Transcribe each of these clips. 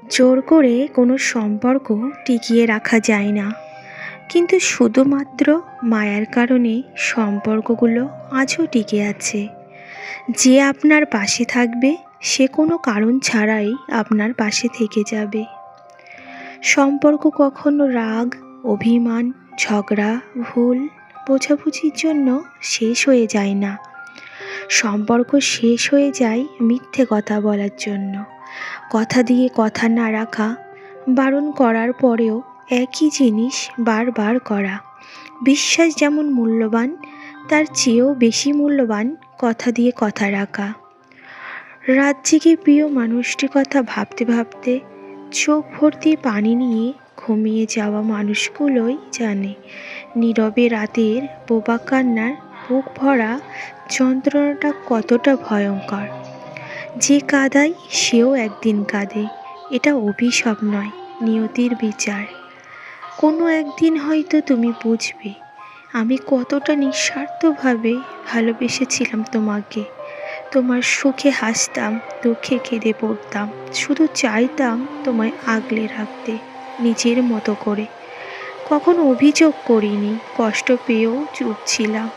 জোর করে কোনো সম্পর্ক টিকিয়ে রাখা যায় না, কিন্তু শুধুমাত্র মায়ার কারণে সম্পর্কগুলো আজও টিকে আছে। যে আপনার পাশে থাকবে সে কোনো কারণ ছাড়াই আপনার পাশে থেকে যাবে। সম্পর্ক কখনো রাগ, অভিমান, ঝগড়া, ভুল বোঝাবুঝির জন্য শেষ হয়ে যায় না। সম্পর্ক শেষ হয়ে যায় মিথ্যে কথা বলার জন্য। কথা দিয়ে কথা না রাখা, বারণ করার পরেও একই জিনিস বারবার করা। বিশ্বাস যেমন মূল্যবান, তার চেয়েও বেশি মূল্যবান কথা দিয়ে কথা রাখা। রাত জেগে প্রিয় মানুষটির কথা ভাবতে ভাবতে চোখ ভর্তি পানি নিয়ে ঘুমিয়ে যাওয়া মানুষগুলোই জানে নীরবে রাতের বোবা কান্নার বুক ভরা যন্ত্রণাটা কতটা ভয়ঙ্কর। যে কাঁদায় সেও একদিন কাঁদে, এটা অভিশাপ নয়, নিয়তির বিচার। কোনো একদিন হয়তো তুমি বুঝবে আমি কতটা নিঃস্বার্থভাবে ভালোবেসেছিলাম তোমাকে। তোমার সুখে হাসতাম, দুঃখে কেঁদে পড়তাম, শুধু চাইতাম তোমায় আগলে রাখতে নিজের মতো করে। কখনো অভিযোগ করিনি, কষ্ট পেয়েও চুপ ছিলাম,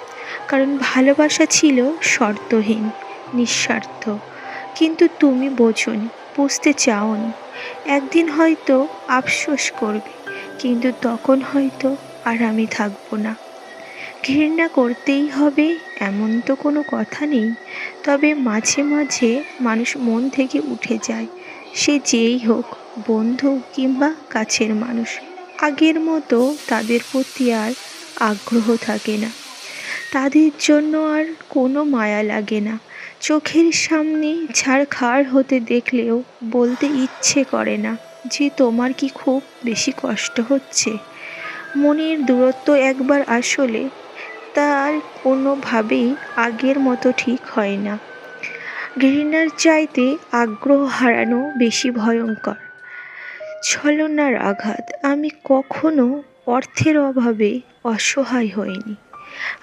কারণ ভালোবাসা ছিল শর্তহীন, নিঃস্বার্থ। কিন্তু তুমি বোঝোনি, বুঝতে চাওনি। একদিন হয়তো আফসোস করবে, কিন্তু তখন হয়তো আর আমি থাকবো না। ঘৃণা করতেই হবে এমন তো কোনো কথা নেই, তবে মাঝে মাঝে মানুষ মন থেকে উঠে যায়, সে যেই হোক, বন্ধু কিংবা কাছের মানুষ। আগের মতো তাদের প্রতি আর আগ্রহ থাকে না, তাদের জন্য আর কোনো মায়া লাগে না। চোখের সামনে ছারখার হতে দেখলেও বলতে ইচ্ছে করে না যে তোমার কি খুব বেশি কষ্ট হচ্ছে। মনের দূরত্ব একবার আসলে তার কোনোভাবেই আগের মতো ঠিক হয় না। ঘৃণার চাইতে আগ্রহ হারানো বেশি ভয়ঙ্কর। ছলনার আঘাত। আমি কখনো অর্থের অভাবে অসহায় হইনি।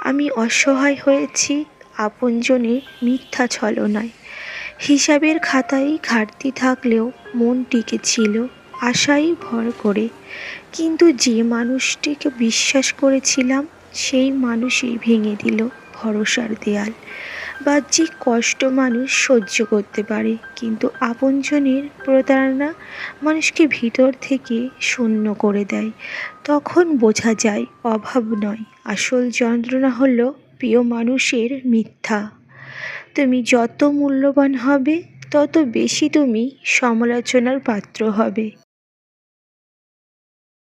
আমি অসহায় হয়েছি আপনজনের মিথ্যা ছলনায়। হিসাবের খাতায় ঘাটতি থাকলেও মন টিকে ছিল আশায় ভর করে। কিন্তু যে মানুষটিকে বিশ্বাস করেছিলাম সেই মানুষই ভেঙে দিল ভরসার দেয়াল। বাহ্যিক কষ্ট মানুষ সহ্য করতে পারে, কিন্তু আপনজনের প্রতারণা মানুষকে ভিতর থেকে শূন্য করে দেয়। তখন বোঝা যায় অভাব নয়, আসল যন্ত্রণা হলো প্রিয় মানুষের মিথ্যা। তুমি যত মূল্যবান হবে তত বেশি তুমি সমালোচনার পাত্র হবে।